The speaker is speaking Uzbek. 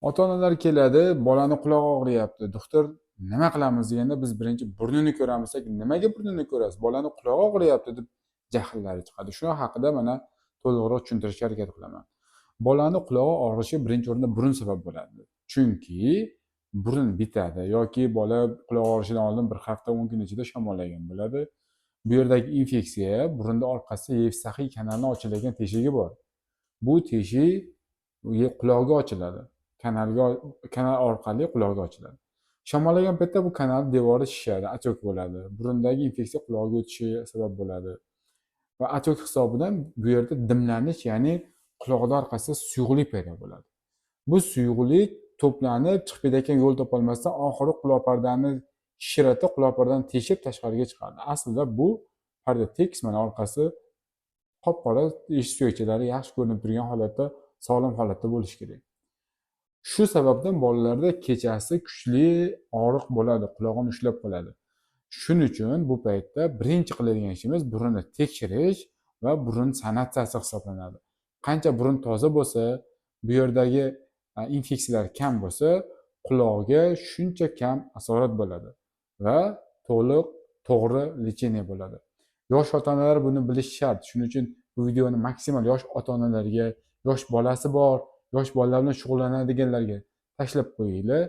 Ota-onalar keladi, bolani qulog'i og'riyapti. Doktor nima qilamiz deganda biz birinchi burnini ko'ramiz. Nimaga burnini ko'rasiz? Bolani qulog'i og'riyapti deb jahllari chiqadi. Shu haqida mana to'liqroq tushuntirishga harakat qilaman. Bolani qulog'i og'rishi birinchi o'rinda burun sabab bo'ladi. Chunki burun bitadi yoki bola quloq og'rishidan oldin bir hafta 10 kun ichida shamollagan bo'ladi. Bu yerdagi infeksiya burunda orqasida Yevsaxiy kanalini ochiladigan teshigi bor. Bu teshik quloqga ochiladi. Kanal orqali quloqga ochiladi. Shamollagan paytda bu kanal devori shishadi, atyok bo'ladi. Burundagi infeksiya quloqga o'tishi sabab bo'ladi. Va atyok hisobidan bu yerda dimlanish, ya'ni quloqlar orqasida suyuqlik paydo bo'ladi. Bu suyuqlik to'planib chiqib ketayotgan yo'l topolmasdan oxiri quloq pardani shishiratib, quloq pardani teshib tashqariga chiqadi. Aslida bu parda tekis, mana orqasi qop-qora, eshik suyakchalari yaxshi ko'rinib turgan holatda, sog'lom holatda bo'lishi kerak. Shu sababdan bolalarda kechasi kuchli og'riq bo'ladi, qulog'ini ushlab qoladi. Shuning uchun bu paytda birinchi qiladigan ishimiz burunni tekshirish va burun sanatsiyasi hisoblanadi. Qancha burun toza bo'lsa, bu yerdagi infeksiyalar kam bo'lsa, quloqga shuncha kam asorat bo'ladi va to'liq to'g'ri lecheniya bo'ladi. Yosh ota-onalar buni bilishi shart. Shuning uchun bu videoni maksimal yosh ota-onalarga, yosh bolasi bor, yosh bolalar bilan shug'ullanadiganlarga tashlab qo'yinglar.